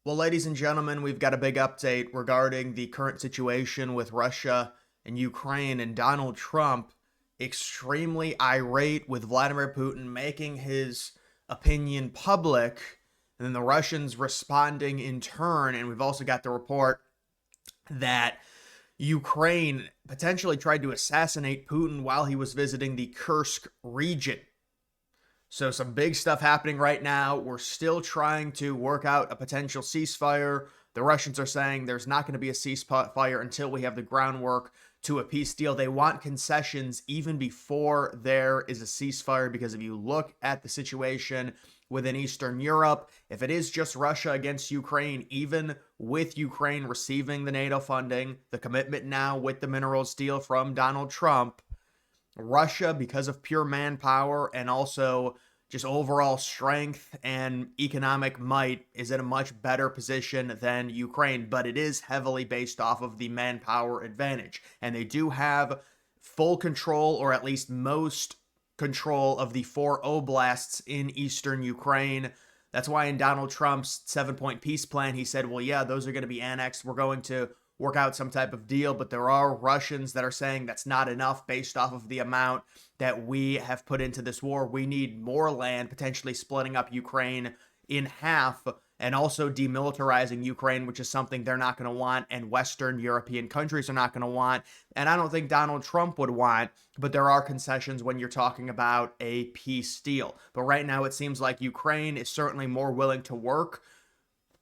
Well, ladies and gentlemen, we've got a big update regarding the current situation with Russia and Ukraine, and Donald Trump extremely irate with Vladimir Putin making his opinion public, and then the Russians responding in turn. And we've also got the report that Ukraine potentially tried to assassinate Putin while he was visiting the Kursk region. So some big stuff happening right now. We're still trying to work out a potential ceasefire. The Russians are saying there's not going to be a ceasefire until we have the groundwork to a peace deal. They want concessions even before there is a ceasefire, because if you look at the situation within Eastern Europe, if it is just Russia against Ukraine, even with Ukraine receiving the NATO funding, the commitment now with the minerals deal from Donald Trump, Russia, because of pure manpower and also just overall strength and economic might, is in a much better position than Ukraine, but it is heavily based off of the manpower advantage. And they do have full control, or at least most control, of the 4 oblasts in eastern Ukraine. That's why in Donald Trump's 7-point peace plan, he said, well, yeah, those are going to be annexed. We're going to work out some type of deal, but there are Russians that are saying that's not enough based off of the amount that we have put into this war. We need more land, potentially splitting up Ukraine in half and also demilitarizing Ukraine, which is something they're not going to want and Western European countries are not going to want. And I don't think Donald Trump would want, but there are concessions when you're talking about a peace deal. But right now it seems like Ukraine is certainly more willing to work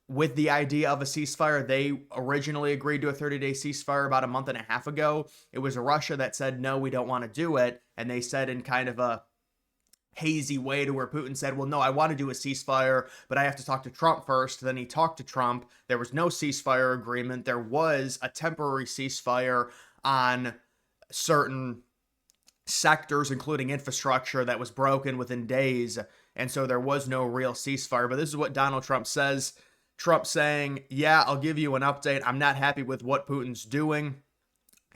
with the idea of a ceasefire. They originally agreed to a 30-day ceasefire about a month and a half ago. It was Russia that said, no, we don't want to do it. And they said in kind of a hazy way, to where Putin said, well, no, I want to do a ceasefire, but I have to talk to Trump first. Then he talked to Trump. There was no ceasefire agreement. There was a temporary ceasefire on certain sectors, including infrastructure, that was broken within days. And so there was no real ceasefire. But this is what Donald Trump says. Trump saying, yeah, I'll give you an update. I'm not happy with what Putin's doing.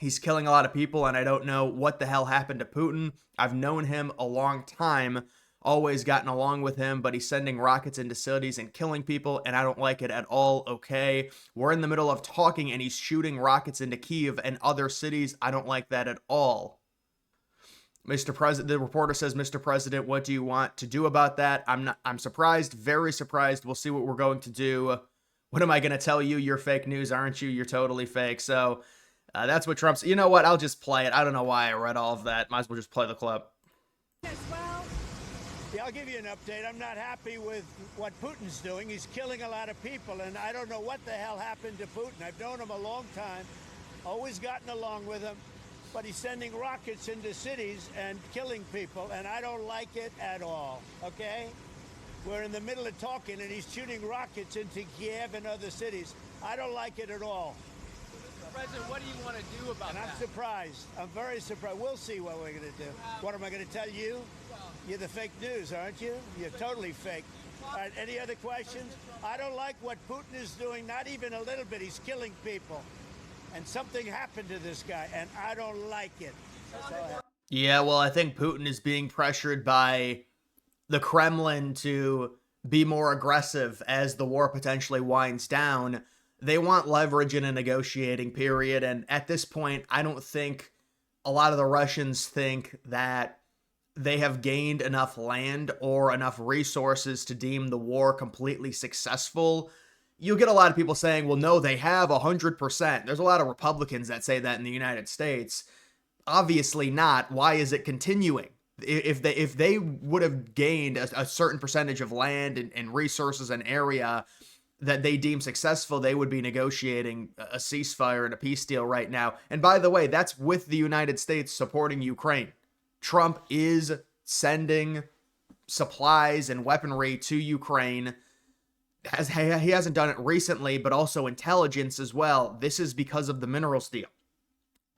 He's killing a lot of people, and I don't know what the hell happened to Putin. I've known him a long time, always gotten along with him, but he's sending rockets into cities and killing people, and I don't like it at all, okay? We're in the middle of talking, and he's shooting rockets into Kyiv and other cities. I don't like that at all. Mr. President, the reporter says, Mr. President, what do you want to do about that? I'm surprised, very surprised. We'll see what we're going to do. What am I going to tell you? You're fake news, aren't you? You're totally fake. So that's what Trump's, you know what? I'll just play it. I don't know why I read all of that. Might as well just play the clip. Yeah, I'll give you an update. I'm not happy with what Putin's doing. He's killing a lot of people, and I don't know what the hell happened to Putin. I've known him a long time, always gotten along with him. But he's sending rockets into cities and killing people, and I don't like it at all, okay? We're in the middle of talking, and he's shooting rockets into Kiev and other cities. I don't like it at all. Mr. President, what do you want to do about that? And I'm surprised. I'm very surprised. We'll see what we're going to do. What am I going to tell you? You're the fake news, aren't you? You're totally fake. All right, any other questions? I don't like what Putin is doing, not even a little bit. He's killing people. And something happened to this guy, and I don't like it. Yeah, well, I think Putin is being pressured by the Kremlin to be more aggressive as the war potentially winds down. They want leverage in a negotiating period, and at this point, I don't think a lot of the Russians think that they have gained enough land or enough resources to deem the war completely successful. You'll get a lot of people saying, well, no, they have 100%. There's a lot of Republicans that say that in the United States. Obviously not. Why is it continuing? If they would have gained a certain percentage of land and resources and area that they deem successful, they would be negotiating a ceasefire and a peace deal right now. And by the way, that's with the United States supporting Ukraine. Trump is sending supplies and weaponry to Ukraine. He hasn't done it recently, but also intelligence as well. This is because of the minerals deal.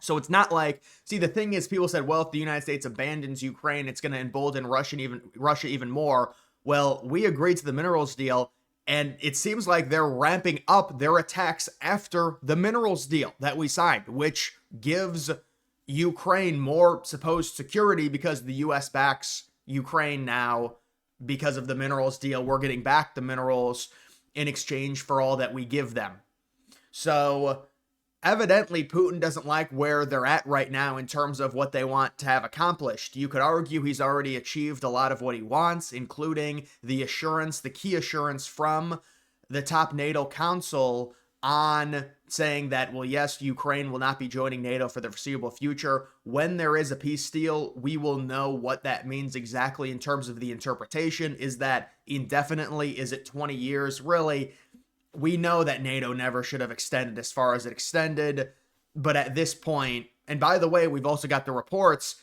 So it's not like, see, the thing is, people said, well, if the United States abandons Ukraine, it's going to embolden Russia even more. Well, we agreed to the minerals deal, and it seems like they're ramping up their attacks after the minerals deal that we signed, which gives Ukraine more supposed security because the U.S. backs Ukraine now because of the minerals deal. We're getting back the minerals. in exchange for all that we give them. So evidently, Putin doesn't like where they're at right now in terms of what they want to have accomplished. You could argue he's already achieved a lot of what he wants, including the assurance, the key assurance from the top NATO council on saying that, well, yes, Ukraine will not be joining NATO for the foreseeable future. When there is a peace deal, we will know what that means exactly in terms of the interpretation. Is that indefinitely? Is it 20 years? Really, we know that NATO never should have extended as far as it extended. But at this point, and by the way, we've also got the reports.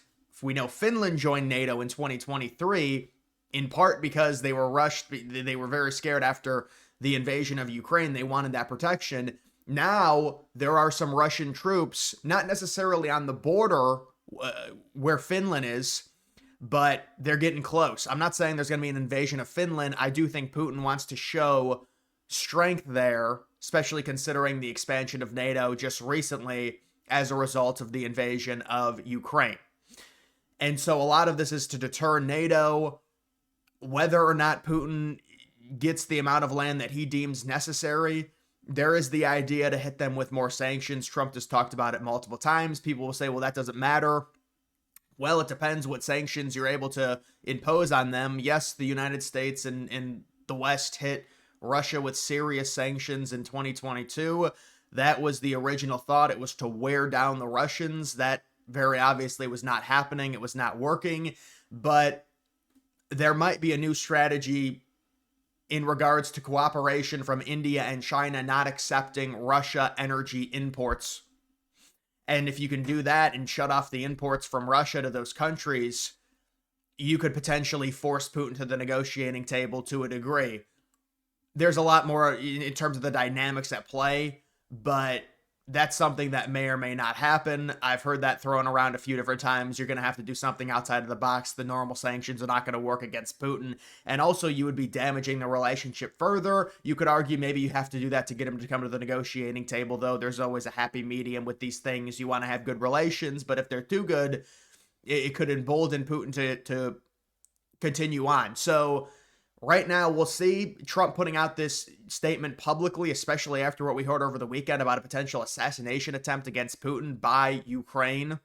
We know Finland joined NATO in 2023, in part because they were rushed. They were very scared after the invasion of Ukraine. They wanted that protection. Now there are some Russian troops, not necessarily on the border where Finland is, but they're getting close. I'm not saying there's going to be an invasion of Finland. I do think Putin wants to show strength there, especially considering the expansion of NATO just recently as a result of the invasion of Ukraine. And so a lot of this is to deter NATO. Whether or not Putin gets the amount of land that he deems necessary, there is the idea to hit them with more sanctions. Trump has talked about it multiple times. People will say, well, that doesn't matter. Well, it depends what sanctions you're able to impose on them. Yes, the United States and the West hit Russia with serious sanctions in 2022. That was the original thought. It was to wear down the Russians. That very obviously was not happening. It was not working. But there might be a new strategy in regards to cooperation from India and China not accepting Russia energy imports. And if you can do that and shut off the imports from Russia to those countries, you could potentially force Putin to the negotiating table to a degree. There's a lot more in terms of the dynamics at play, but that's something that may or may not happen. I've heard that thrown around a few different times. You're going to have to do something outside of the box. The normal sanctions are not going to work against Putin. And also, you would be damaging the relationship further. You could argue maybe you have to do that to get him to come to the negotiating table, though. There's always a happy medium with these things. You want to have good relations, but if they're too good, it could embolden Putin to continue on. So right now, we'll see. Trump putting out this statement publicly, especially after what we heard over the weekend about a potential assassination attempt against Putin by Ukraine,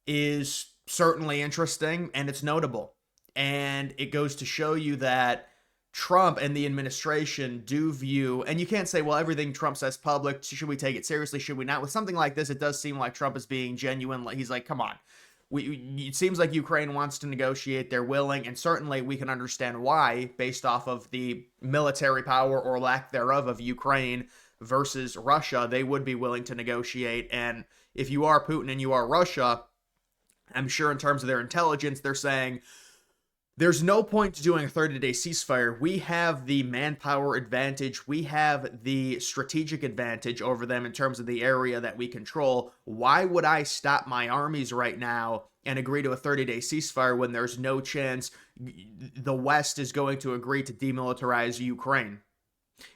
is certainly interesting, and it's notable. And it goes to show you that Trump and the administration do view, and you can't say, well, everything Trump says public, should we take it seriously, should we not? With something like this, it does seem like Trump is being genuine. He's like, come on. It seems like Ukraine wants to negotiate. They're willing, and certainly we can understand why, based off of the military power or lack thereof of Ukraine versus Russia. They would be willing to negotiate. And if you are Putin and you are Russia, I'm sure in terms of their intelligence, they're saying, there's no point to doing a 30-day ceasefire. We have the manpower advantage. We have the strategic advantage over them in terms of the area that we control. Why would I stop my armies right now and agree to a 30-day ceasefire when there's no chance the West is going to agree to demilitarize Ukraine?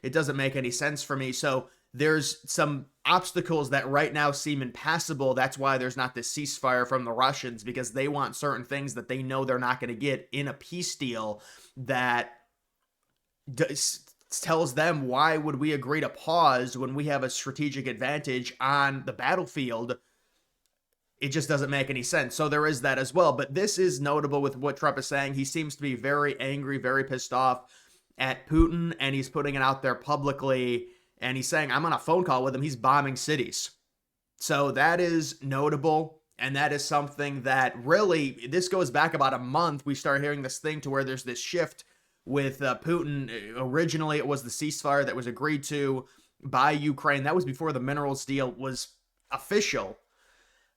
It doesn't make any sense for me. So there's some obstacles that right now seem impassable. That's why there's not this ceasefire from the Russians, because they want certain things that they know they're not going to get in a peace deal that tells them, why would we agree to pause when we have a strategic advantage on the battlefield? It just doesn't make any sense. So there is that as well. But this is notable with what Trump is saying. He seems to be very angry, very pissed off at Putin, and he's putting it out there publicly. And he's saying, I'm on a phone call with him. He's bombing cities. So that is notable. And that is something that really, this goes back about a month. We start hearing this thing to where there's this shift with Putin. Originally, it was the ceasefire that was agreed to by Ukraine. That was before the minerals deal was official.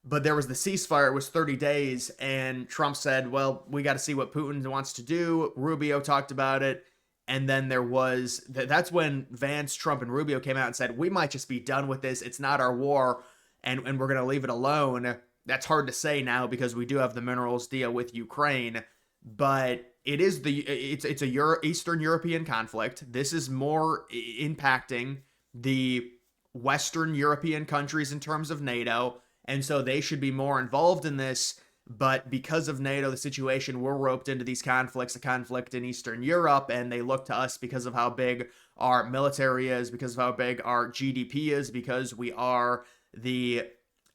But there was the ceasefire. It was 30 days. And Trump said, well, we got to see what Putin wants to do. Rubio talked about it. And then there was, that's when Vance, Trump, and Rubio came out and said, we might just be done with this. It's not our war, and we're going to leave it alone. That's hard to say now because we do have the minerals deal with Ukraine. But it is it's a Eastern European conflict. This is more impacting the Western European countries in terms of NATO. And so they should be more involved in this. But because of NATO, the situation, we're roped into these conflicts, a conflict in Eastern Europe, and they look to us because of how big our military is, because of how big our GDP is, because we are the,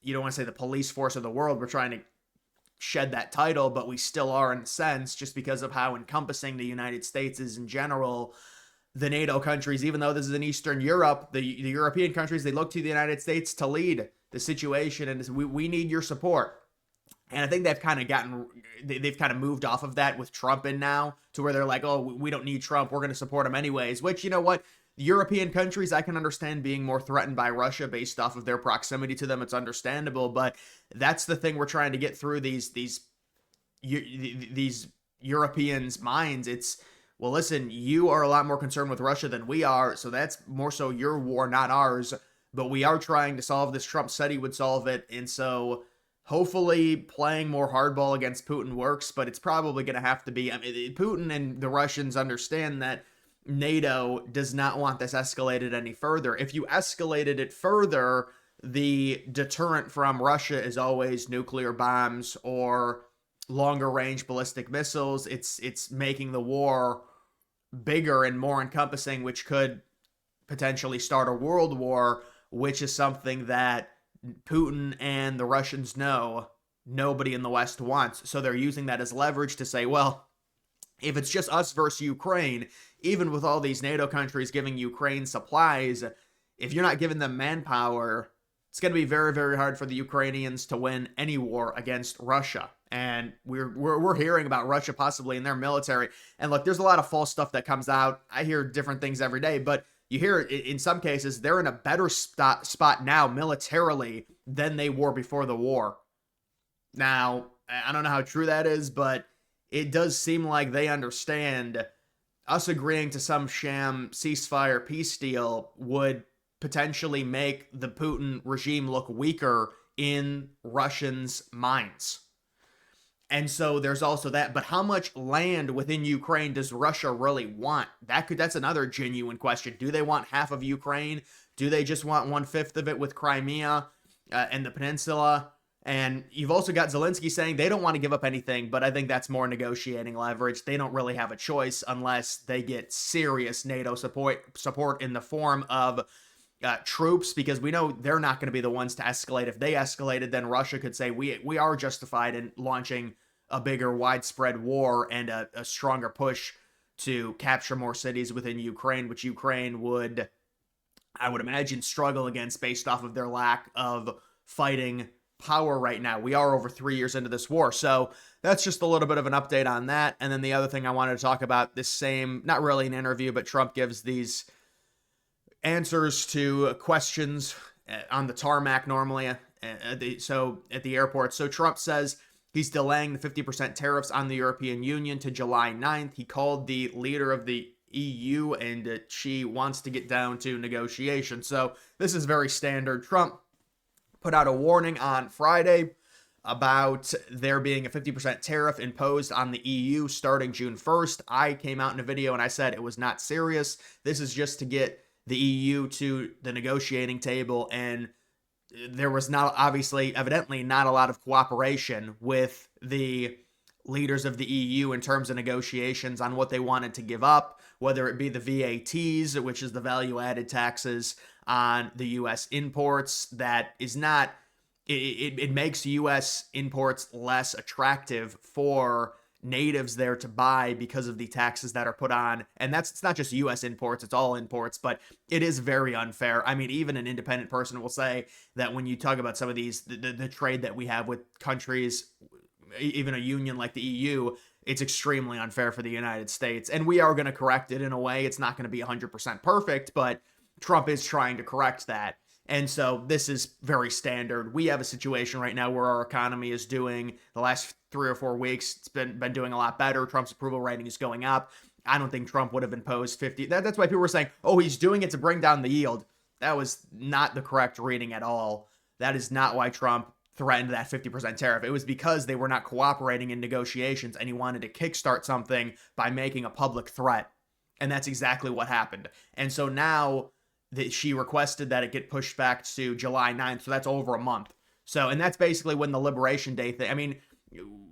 you don't want to say the police force of the world. We're trying to shed that title, but we still are in a sense, just because of how encompassing the United States is in general. The NATO countries, even though this is in Eastern Europe, the European countries, they look to the United States to lead the situation, and we need your support. And I think they've kind of moved off of that with Trump in now, to where they're like, oh, we don't need Trump, we're going to support him anyways. Which, you know what? European countries, I can understand being more threatened by Russia based off of their proximity to them. It's understandable, but that's the thing we're trying to get through these Europeans' minds. It's, well, listen, you are a lot more concerned with Russia than we are, so that's more so your war, not ours. But we are trying to solve this. Trump said he would solve it, and so hopefully playing more hardball against Putin works, but it's probably going to have to be, I mean, Putin and the Russians understand that NATO does not want this escalated any further. If you escalated it further, the deterrent from Russia is always nuclear bombs or longer range ballistic missiles. It's making the war bigger and more encompassing, which could potentially start a world war, which is something that Putin and the Russians know nobody in the West wants. So they're using that as leverage to say, well, if it's just us versus Ukraine, even with all these NATO countries giving Ukraine supplies, if you're not giving them manpower, it's going to be very, very hard for the Ukrainians to win any war against Russia. And we're hearing about Russia possibly in their military. And look, there's a lot of false stuff that comes out. I hear different things every day, but you hear in some cases they're in a better spot now militarily than they were before the war. Now, I don't know how true that is, but it does seem like they understand us agreeing to some sham ceasefire peace deal would potentially make the Putin regime look weaker in Russians' minds. And so there's also that. But how much land within Ukraine does Russia really want? That's another genuine question. Do they want half of Ukraine? Do they just want 1/5 of it with Crimea and the peninsula? And you've also got Zelensky saying they don't want to give up anything, but I think that's more negotiating leverage. They don't really have a choice unless they get serious NATO support in the form of troops, because we know they're not going to be the ones to escalate. If they escalated, then Russia could say we are justified in launching a bigger widespread war and a stronger push to capture more cities within Ukraine, which Ukraine would, I would imagine, struggle against based off of their lack of fighting power right now. We are over 3 years into this war. So that's just a little bit of an update on that. And then the other thing I wanted to talk about, this same, not really an interview, but Trump gives these answers to questions on the tarmac normally at the airport. So Trump says he's delaying the 50% tariffs on the European Union to July 9th. He called the leader of the EU and she wants to get down to negotiation. So this is very standard. Trump put out a warning on Friday about there being a 50% tariff imposed on the EU starting June 1st. I came out in a video and I said it was not serious. This is just to get the EU to the negotiating table, and there was evidently not a lot of cooperation with the leaders of the EU in terms of negotiations on what they wanted to give up, whether it be the VATs, which is the value-added taxes on the U.S. imports. That is not, it makes U.S. imports less attractive for natives there to buy because of the taxes that are put on. And it's not just U.S. imports, it's all imports, but it is very unfair. I mean, even an independent person will say that when you talk about some of these, the trade that we have with countries, even a union like the EU, it's extremely unfair for the United States. And we are going to correct it in a way. It's not going to be 100% perfect, but Trump is trying to correct that. And so this is very standard. We have a situation right now where our economy is doing, the last 3 or 4 weeks, it's been doing a lot better. Trump's approval rating is going up. I don't think Trump would have imposed 50. That's why people were saying, oh, he's doing it to bring down the yield. That was not the correct reading at all. That is not why Trump threatened that 50% tariff. It was because they were not cooperating in negotiations and he wanted to kickstart something by making a public threat. And that's exactly what happened. And so now she requested that it get pushed back to July 9th. So that's over a month. So, and that's basically when the Liberation Day thing, I mean,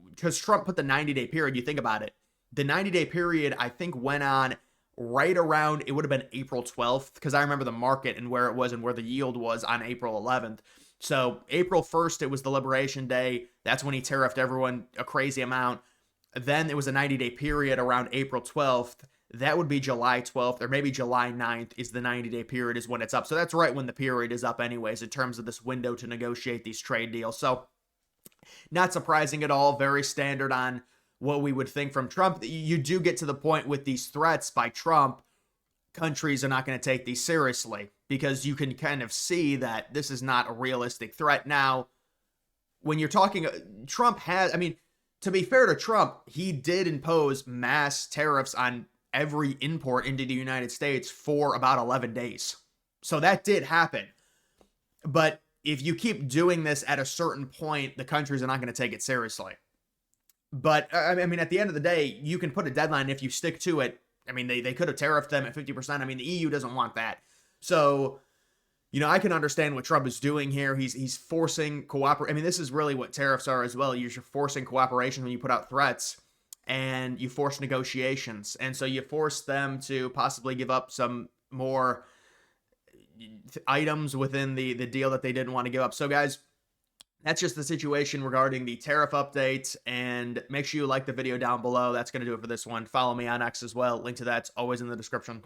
because Trump put the 90-day period, you think about it. The 90-day period, I think, went on right around, it would have been April 12th, because I remember the market and where it was and where the yield was on April 11th. So April 1st, it was the Liberation Day. That's when he tariffed everyone a crazy amount. Then it was a 90-day period around April 12th. That would be July 12th, or maybe July 9th is the 90-day period is when it's up. So that's right when the period is up anyways, in terms of this window to negotiate these trade deals. So not surprising at all. Very standard on what we would think from Trump. You do get to the point with these threats by Trump, countries are not going to take these seriously, because you can kind of see that this is not a realistic threat. Now, when you're talking, Trump has, I mean, to be fair to Trump, he did impose mass tariffs on every import into the United States for about 11 days. So that did happen. But if you keep doing this at a certain point, the countries are not going to take it seriously. But I mean, at the end of the day, you can put a deadline if you stick to it. I mean, they could have tariffed them at 50%. I mean, the EU doesn't want that. So, I can understand what Trump is doing here. He's forcing cooperation. I mean, this is really what tariffs are as well. You're forcing cooperation when you put out threats, and you force negotiations. And so you force them to possibly give up some more items within the deal that they didn't want to give up. So, guys, that's just the situation regarding the tariff update, and make sure you like the video down below. That's going to do it for this one. Follow me on X as well. Link to that's always in the description.